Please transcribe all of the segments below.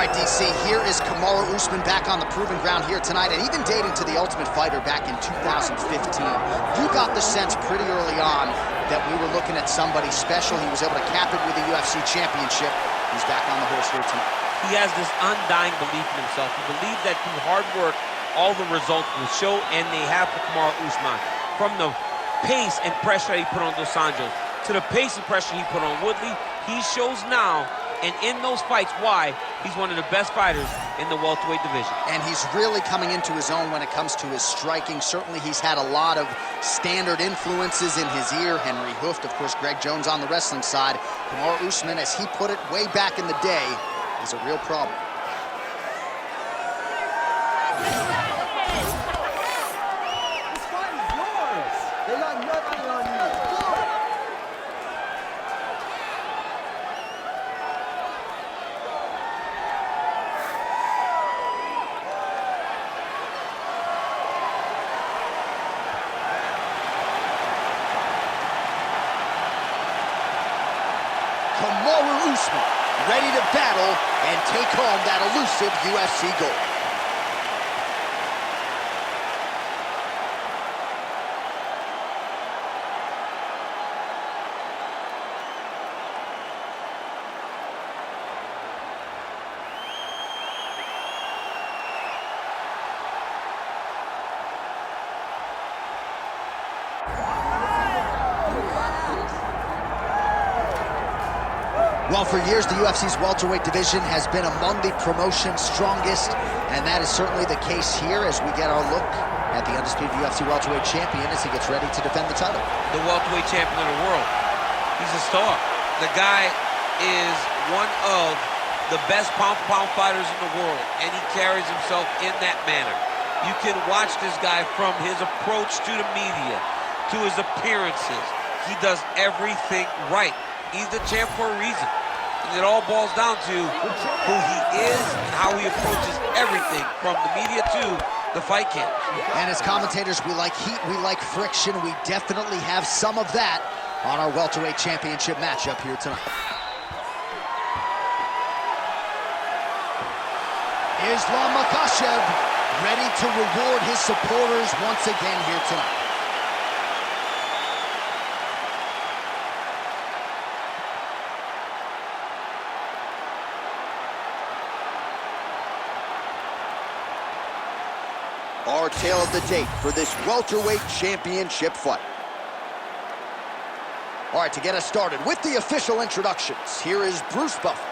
right, DC, here is Kamaru Usman back on the proving ground here tonight, and even dating to the Ultimate Fighter back in 2015. You got the sense pretty early on that we were looking at somebody special. He was able to cap it with the UFC championship. He's back on the horse here tonight. He has this undying belief in himself. He believes that through hard work, all the results will show, and they have for Kamaru Usman. From the pace and pressure that he put on Dos Anjos to the pace and pressure he put on Woodley, he shows now, and in those fights, why he's one of the best fighters in the welterweight division. And he's really coming into his own when it comes to his striking. Certainly he's had a lot of standard influences in his ear. Henry Hooft, of course, Greg Jones on the wrestling side. Kamaru Usman, as he put it way back in the day, is a real problem. This fight is yours. They got nothing on you. Kamaru Usman, ready to battle and take home that elusive UFC gold. Well, for years, the UFC's welterweight division has been among the promotion's strongest, and that is certainly the case here as we get our look at the undisputed UFC welterweight champion as he gets ready to defend the title. The welterweight champion of the world. He's a star. The guy is one of the best pound-for-pound fighters in the world, and he carries himself in that manner. You can watch this guy from his approach to the media, to his appearances. He does everything right. He's the champ for a reason. And it all boils down to who he is and how he approaches everything from the media to the fight camp. And as commentators, we like heat, we like friction. We definitely have some of that on our welterweight championship matchup here tonight. Islam Makhachev ready to reward his supporters once again here tonight. Our tale of the tape for this welterweight championship fight. All right, to get us started with the official introductions, here is Bruce Buffer.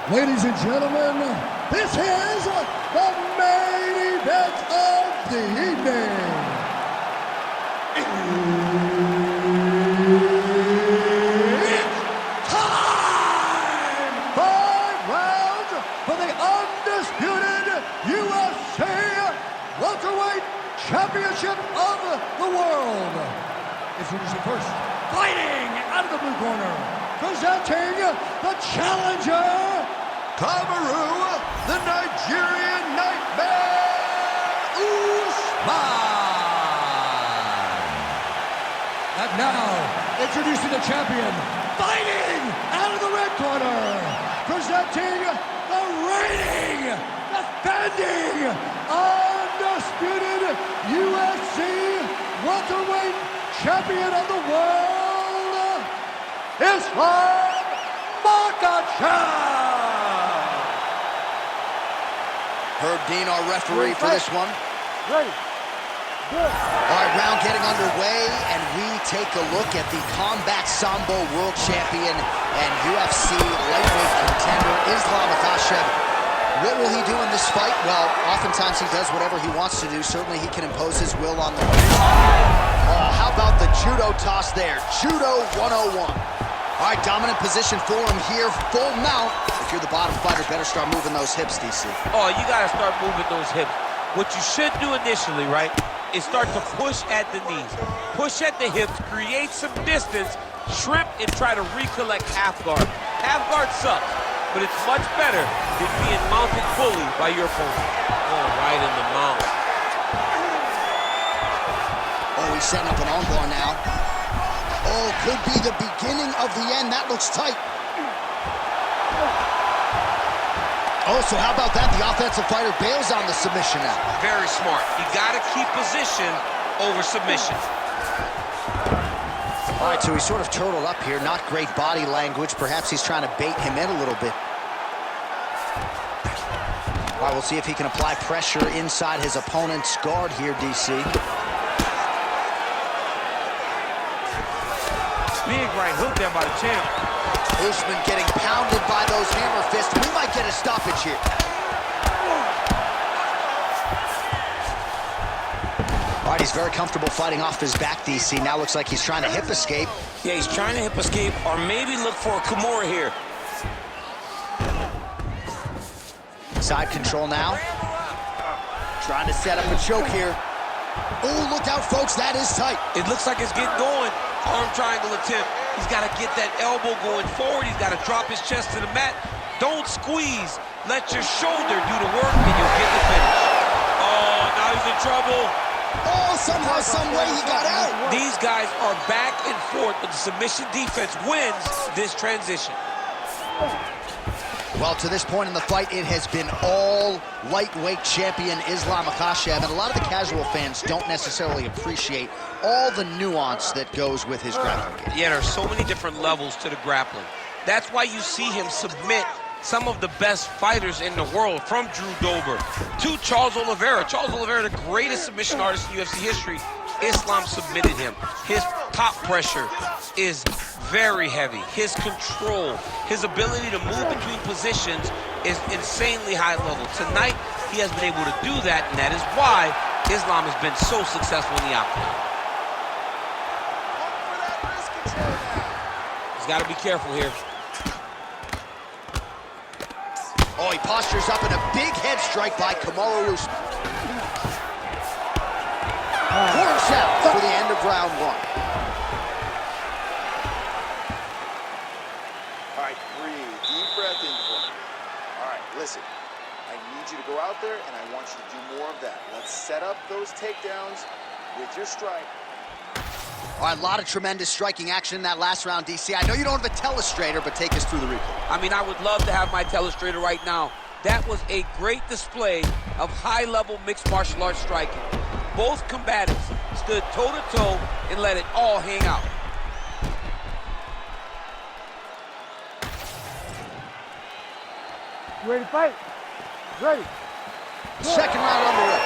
Ladies and gentlemen, this is the main event of the evening. It's time! 5 rounds for the undisputed UFC welterweight championship of the world. Introducing first, fighting out of the blue corner, presenting the challenger, Kamaru, the Nigerian Nightmare, Usman. And now, introducing the champion, fighting out of the red corner, presenting the reigning, defending, undisputed UFC welterweight champion of the world, Islam Makhachev. Herb Dean, our referee for this one. Ready. Good. All right, round getting underway, and we take a look at the Combat Sambo World Champion and UFC lightweight contender, Islam Makhachev. What will he do in this fight? Well, oftentimes he does whatever he wants to do. Certainly he can impose his will on the Oh, how about the judo toss there? Judo 101. All right, dominant position for him here, full mount. If you're the bottom fighter, better start moving those hips, DC. Oh, you gotta start moving those hips. What you should do initially, right, is start to push at the knees. Push at the hips, create some distance, shrimp, and try to recollect half guard. Half guard sucks, but it's much better than being mounted fully by your opponent. Oh, right in the mount. Oh, he's setting up an armbar now. Oh, could be the beginning of the end. That looks tight. Oh, so how about that? The offensive fighter bails on the submission now. Very smart. You got to keep position over submission. All right, so he's sort of turtled up here. Not great body language. Perhaps he's trying to bait him in a little bit. All right, we'll see if he can apply pressure inside his opponent's guard here, DC. Big right hook there by the champ. Usman getting pounded by those hammer fists. We might get a stoppage here. All right, he's very comfortable fighting off his back, DC. Now looks like he's trying to hip escape. Yeah, he's trying to hip escape or maybe look for a Kimura here. Side control now. Trying to set up a choke here. Oh, look out, folks. That is tight. It looks like it's getting going. Arm triangle attempt. He's got to get that elbow going forward. He's got to drop his chest to the mat. Don't squeeze. Let your shoulder do the work, and you'll get the finish. Oh, now he's in trouble. Oh, somehow, some way he got out. These guys are back and forth, but the submission defense wins this transition. Well, to this point in the fight, it has been all lightweight champion Islam Makhachev, and a lot of the casual fans don't necessarily appreciate all the nuance that goes with his grappling game. Yeah, there are so many different levels to the grappling. That's why you see him submit some of the best fighters in the world, from Drew Dober to Charles Oliveira. Charles Oliveira, the greatest submission artist in UFC history. Islam submitted him. His top pressure is very heavy. His control, his ability to move between positions is insanely high level. Tonight, he has been able to do that, and that is why Islam has been so successful in the octagon. He's got to be careful here. Oh, he postures up in a big head strike by Kamaru Usman. Corners out for the end of round one. All right, breathe. Deep breath in for me. All right, listen. I need you to go out there, and I want you to do more of that. Let's set up those takedowns with your strike. All right, a lot of tremendous striking action in that last round, DC. I know you don't have a telestrator, but take us through the replay. I mean, I would love to have my telestrator right now. That was a great display of high-level mixed martial arts striking. Both combatants stood toe-to-toe and let it all hang out. You ready to fight? Ready. Second round underway.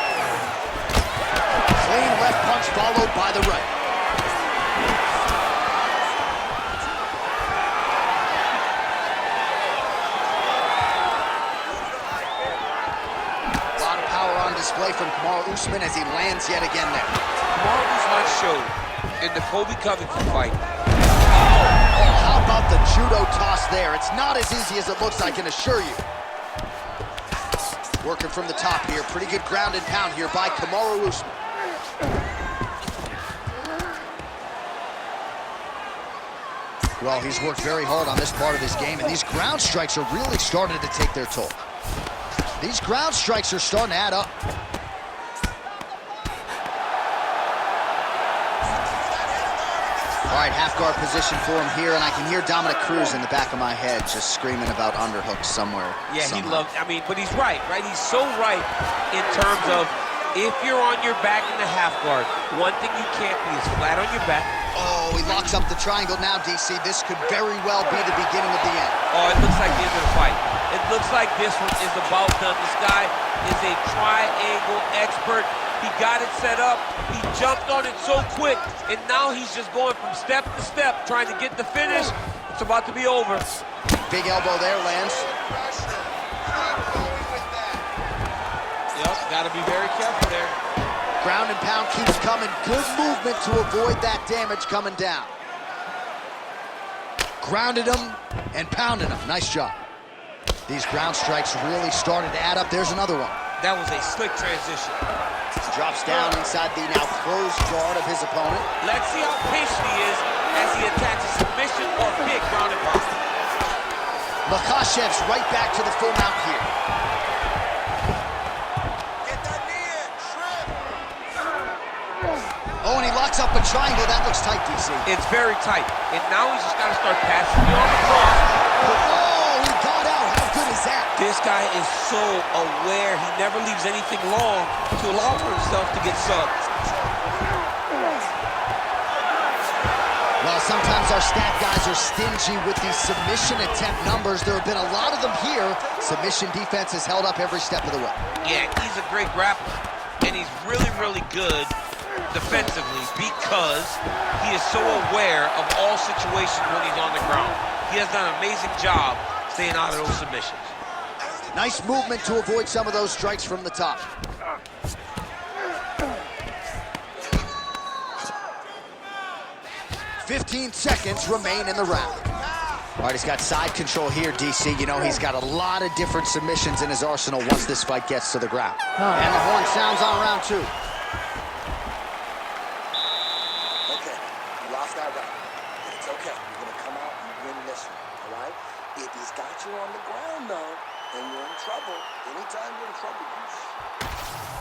Clean left punch followed by the right. A lot of power on display from Kamaru Usman as he lands yet again there. Kamaru Usman showed in the Colby Covington fight. Oh, how about the judo toss there? It's not as easy as it looks, I can assure you. Working from the top here. Pretty good ground and pound here by Kamaru Usman. Well, he's worked very hard on this part of his game, and these ground strikes are really starting to take their toll. These ground strikes are starting to add up. All right, half guard position for him here, and I can hear Dominic Cruz in the back of my head just screaming about underhooks somewhere. Yeah, somehow. he loved, I mean, but he's right? He's so right in terms of if you're on your back in the half guard, one thing you can't be is flat on your back. Oh, he locks up the triangle now, DC. This could very well be the beginning of the end. Oh, it looks like the end of the fight. It looks like this one is about done. This guy is a triangle expert. He got it set up. He jumped on it so quick, and now he's just going from step to step, trying to get the finish. It's about to be over. Big elbow there, lands. Yep, got to be very careful there. Ground and pound keeps coming. Good movement to avoid that damage coming down. Grounded him and pounded him. Nice job. These ground strikes really started to add up. There's another one. That was a slick transition. Drops down inside the now closed guard of his opponent. Let's see how patient he is as he attacks a submission or big ground and pound. Makhachev's right back to the full mount here. Get that knee in, shrimp. Oh, and he locks up a triangle. That looks tight, DC. It's very tight. And now he's just got to start passing the arm across. Oh, he got This guy is so aware. He never leaves anything long to allow for himself to get subbed. Well, sometimes our stat guys are stingy with these submission attempt numbers. There have been a lot of them here. Submission defense has held up every step of the way. Yeah, he's a great grappler, and he's really, really good defensively because he is so aware of all situations when he's on the ground. He has done an amazing job staying out of those submissions. Nice movement to avoid some of those strikes from the top. "15 seconds remain in the round." All right, he's got side control here, DC. You know, he's got a lot of different submissions in his arsenal once this fight gets to the ground. And the horn sounds on round 2. Okay, you lost that round. It's okay. You're going to come out and win this one, all right? If he's got you on the ground, though, then you're in trouble. Anytime you're in trouble,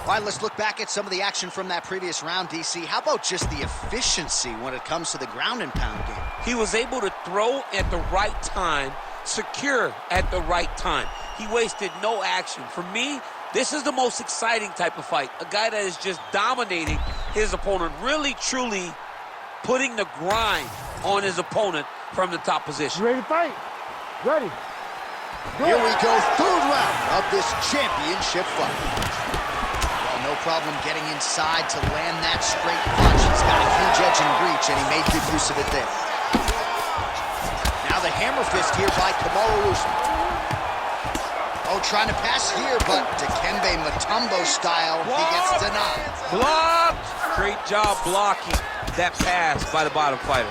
All right, let's look back at some of the action from that previous round, DC. How about just the efficiency when it comes to the ground and pound game? He was able to throw at the right time, secure at the right time. He wasted no action. For me, this is the most exciting type of fight. A guy that is just dominating his opponent, really, truly putting the grind on his opponent from the top position. Ready to fight? Ready. Here we go, third round of this championship fight. Well, no problem getting inside to land that straight punch. He's got a huge edge and reach, and he made good use of it there. Now the hammer fist here by Kamaru Usman. Oh, trying to pass here, but Dikembe Mutombo style, he gets denied. Blocked! Great job blocking that pass by the bottom fighter.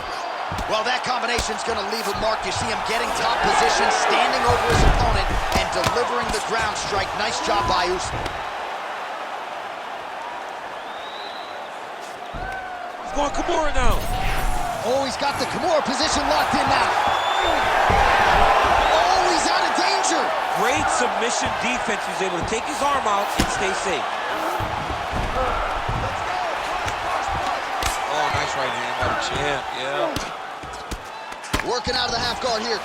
Well, that combination's going to leave a mark. You see him getting top position, standing over his opponent, and delivering the ground strike. Nice job by Usman. He's going Kimura now. Oh, he's got the Kimura position locked in now. Oh, he's out of danger. Great submission defense. He was able to take his arm out and stay safe. Oh, nice right hand by the champ, yeah. Working out of the half guard here.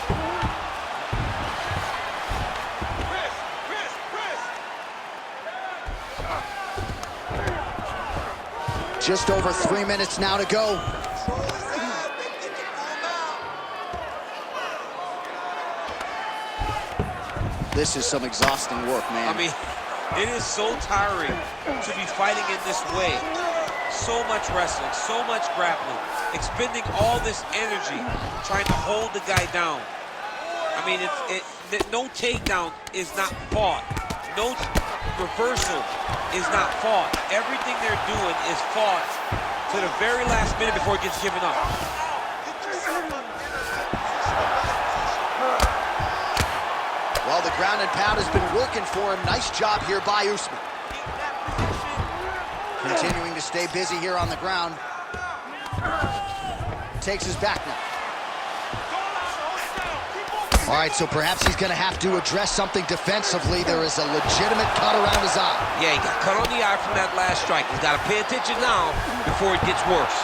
Just over 3 minutes now to go. This is some exhausting work, man. I mean, it is so tiring to be fighting in this way. So much wrestling, so much grappling, expending all this energy trying to hold the guy down. I mean, no takedown is not fought. No reversal is not fought. Everything they're doing is fought to the very last minute before it gets given up. Well, the ground and pound has been working for him. Nice job here by Usman. Continuing to stay busy here on the ground. Takes his back now. All right, so perhaps he's going to have to address something defensively. There is a legitimate cut around his eye. Yeah, he got cut on the eye from that last strike. He's got to pay attention now before it gets worse.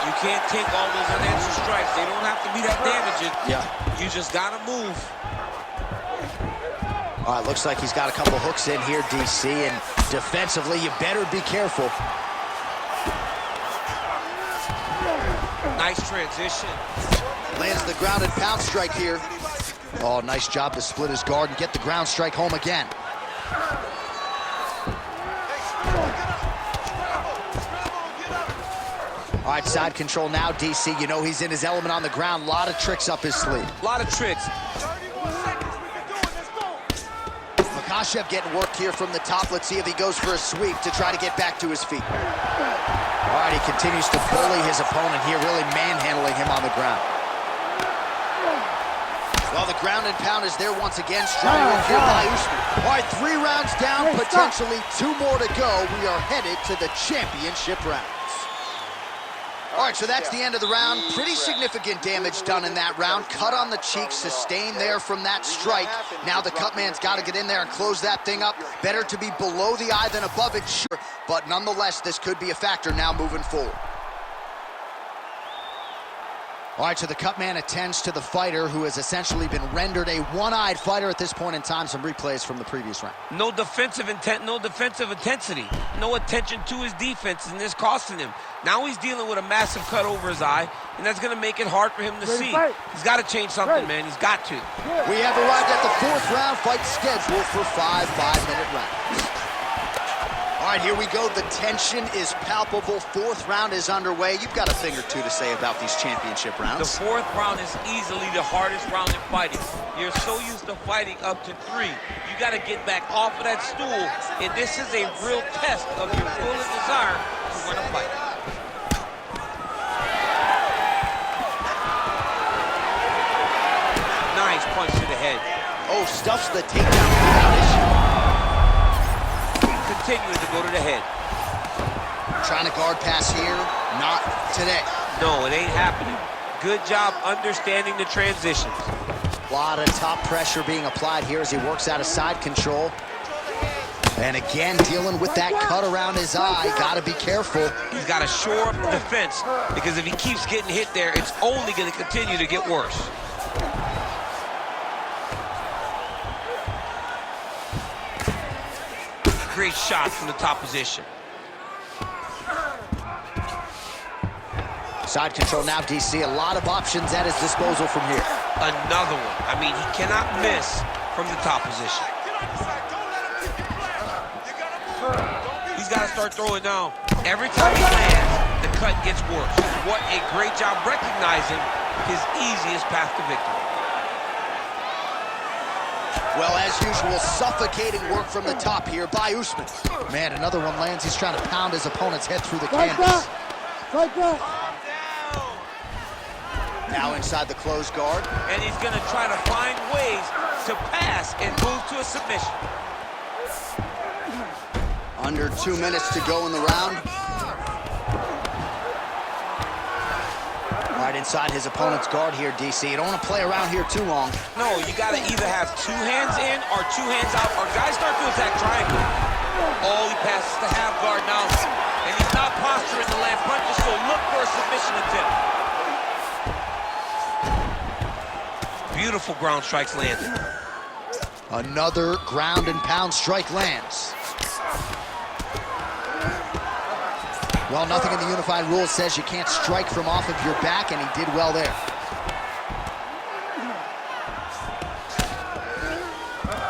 You can't take all those unanswered strikes. They don't have to be that damaging. Yeah. You just got to move. All right, looks like he's got a couple hooks in here, DC, and defensively, you better be careful. Nice transition. Lands the ground and pound strike here. Oh, nice job to split his guard and get the ground strike home again. All right, side control now, DC. You know he's in his element on the ground. A lot of tricks up his sleeve. A lot of tricks. Makhachev getting worked here from the top. Let's see if he goes for a sweep to try to get back to his feet. All right, he continues to bully his opponent here, really manhandling him on the ground. Well, the ground and pound is there once again, striving with here by Usman. All right, 3 rounds down, potentially 2 more to go. We are headed to the championship rounds. All right, so that's the end of the round. Pretty significant damage done in that round. Cut on the cheek, sustained there from that strike. Now the cut man's got to get in there and close that thing up. Better to be below the eye than above it, sure. But nonetheless, this could be a factor now moving forward. All right, so the cut man attends to the fighter who has essentially been rendered a one-eyed fighter at this point in time. Some replays from the previous round. No defensive intent, no defensive intensity. No attention to his defense, and this costing him. Now he's dealing with a massive cut over his eye, and that's going to make it hard for him to see. He's got to change something, man. He's got to. We have arrived at the 4th round, fight scheduled for 5 5-minute rounds. All right, here we go. The tension is palpable. 4th round is underway. You've got a thing or two to say about these championship rounds. The 4th round is easily the hardest round in fighting. You're so used to fighting up to 3. You got to get back off of that stool, and this is a real test of your will and desire to win a fight. Nice punch to the head. Oh, stuffs the takedown without issue. Continuing to go to the head. Trying to guard pass here, not today. No, it ain't happening. Good job understanding the transitions. A lot of top pressure being applied here as he works out of side control. And again, dealing with that cut around his eye. Got to be careful. He's got to shore up the defense, because if he keeps getting hit there, it's only going to continue to get worse. Great shot from the top position. Side control now, DC. A lot of options at his disposal from here. Another one. I mean, he cannot miss from the top position. He's got to start throwing now. Every time he lands, the cut gets worse. What a great job recognizing his easiest path to victory. Well, as usual, suffocating work from the top here by Usman. Man, another one lands. He's trying to pound his opponent's head through the canvas. Now inside the closed guard. And he's going to try to find ways to pass and move to a submission. Under 2 minutes to go in the round. Right inside his opponent's guard here, DC. You don't want to play around here too long. No, you got to either have 2 hands in or 2 hands out, or guys start to attack triangle. Oh, he passes the half guard now, and he's not posturing to land punches, so look for a submission attempt. Beautiful ground strikes landed. Another ground and pound strike lands. Well, nothing in the unified rules says you can't strike from off of your back, and he did well there.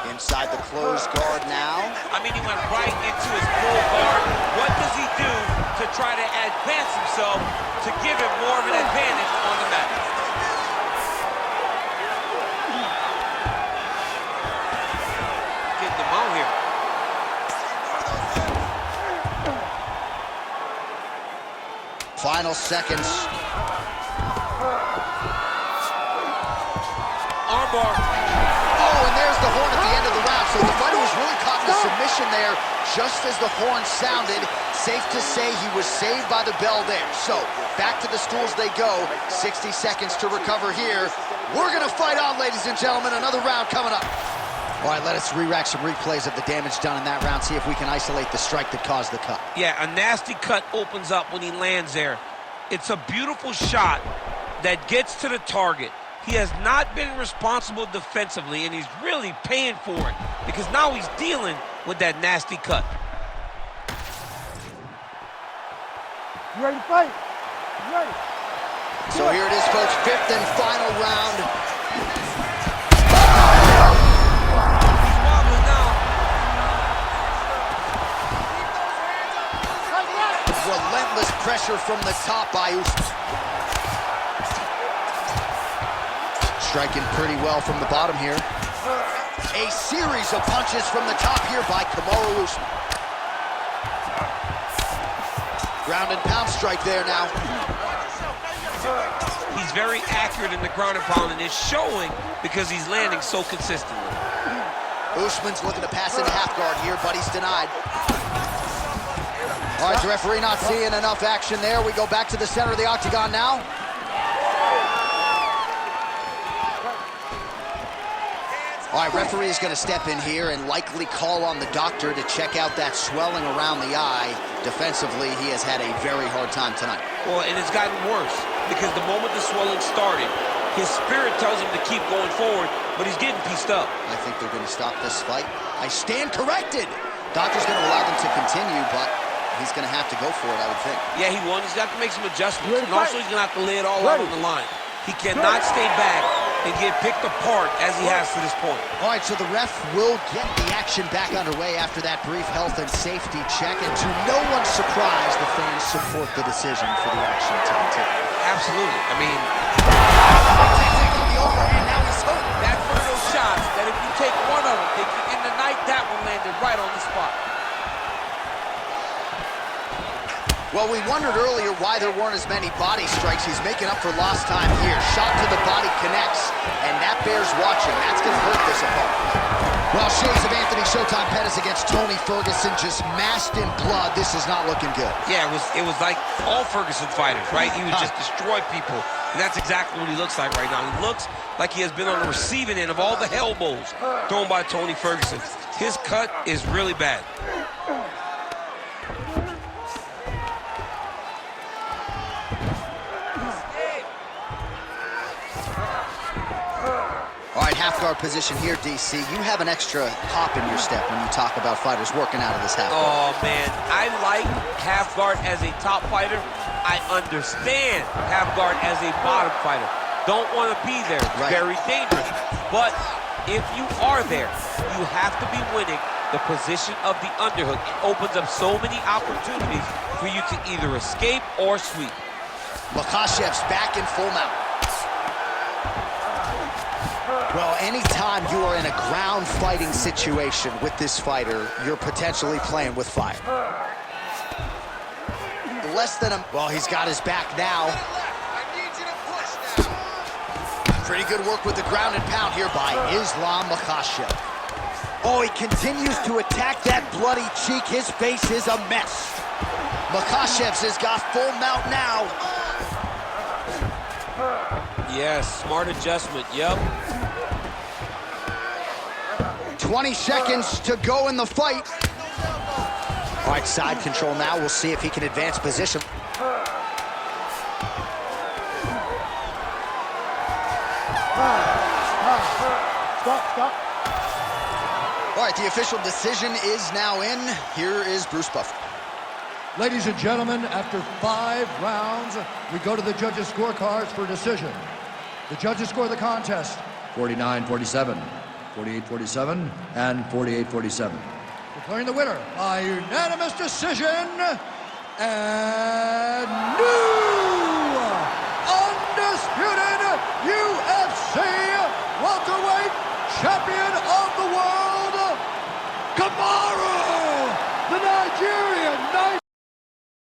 Inside the closed guard now. I mean, he went right into his full guard. What does he do to try to advance himself to give him more of an advantage on the mat? Getting them out here. Final seconds. Armbar. Oh, and there's the horn at the end of the round. So the fighter was really caught in the submission there just as the horn sounded. Safe to say he was saved by the bell there. So back to the stools they go. 60 seconds to recover here. We're going to fight on, ladies and gentlemen. Another round coming up. All right, let us re-rack some replays of the damage done in that round. See if we can isolate the strike that caused the cut. Yeah, a nasty cut opens up when he lands there. It's a beautiful shot that gets to the target. He has not been responsible defensively, and he's really paying for it because now he's dealing with that nasty cut. You ready to fight? You ready? So here it is, folks, 5th and final round. Relentless pressure from the top by Usman. Striking pretty well from the bottom here. A series of punches from the top here by Kamaru Usman. Ground and pound strike there now. He's very accurate in the ground and pound, and it's showing because he's landing so consistently. Usman's looking to pass into half guard here, but he's denied. All right, the referee not seeing enough action there. We go back to the center of the octagon now. All right, referee is going to step in here and likely call on the doctor to check out that swelling around the eye. Defensively, he has had a very hard time tonight. Well, and it's gotten worse. because the moment the swelling started, his spirit tells him to keep going forward, but he's getting pieced up. I think they're going to stop this fight. I stand corrected. Doctor's going to allow them to continue, but he's going to have to go for it, I would think. Yeah, he won. He's got to make some adjustments. And also, he's going to have to lay it all out on the line. He cannot stay back and get picked apart as he has to this point. All right, so the ref will get the action back underway after that brief health and safety check. And to no one's surprise, the fans support the decision for the action to continue. Absolutely. I mean, the overhand, now he's hurt. that's one of those shots that if you take one of them, they can end the night. That one landed right on the spot. Well, we wondered earlier why there weren't as many body strikes. He's making up for lost time here. Shot to the body connects, and that bears watching. That's going to hurt this opponent. Well, shades of Anthony Showtime Pettis against Tony Ferguson, just masked in blood. This is not looking good. Yeah, it was like all Ferguson fighters, right? He would just destroy people, and that's exactly what he looks like right now. He looks like he has been on the receiving end of all the elbows thrown by Tony Ferguson. His cut is really bad. All right, half guard position here, DC. You have an extra hop in your step when you talk about fighters working out of this half guard. Oh, man. I like half guard as a top fighter. I understand half guard as a bottom fighter. Don't want to be there. It's very dangerous. But if you are there, you have to be winning the position of the underhook. It opens up so many opportunities for you to either escape or sweep. Makhachev's back in full mount. Well, anytime you are in a ground fighting situation with this fighter, you're potentially playing with fire. Less than a... Well, he's got his back now. Pretty good work with the ground and pound here by Islam Makhachev. Oh, he continues to attack that bloody cheek. His face is a mess. Makhachev's has got full mount now. Yes, smart adjustment, yep. 20 seconds to go in the fight. All right, side control now. We'll see if he can advance position. Stop. All right, the official decision is now in. Here is Bruce Buffer. Ladies and gentlemen, after 5 rounds, we go to the judges' scorecards for decision. The judges score the contest 49-47, 48-47, and 48-47. Declaring the winner by unanimous decision, and new undisputed UFC welterweight champion of the world, Kamaru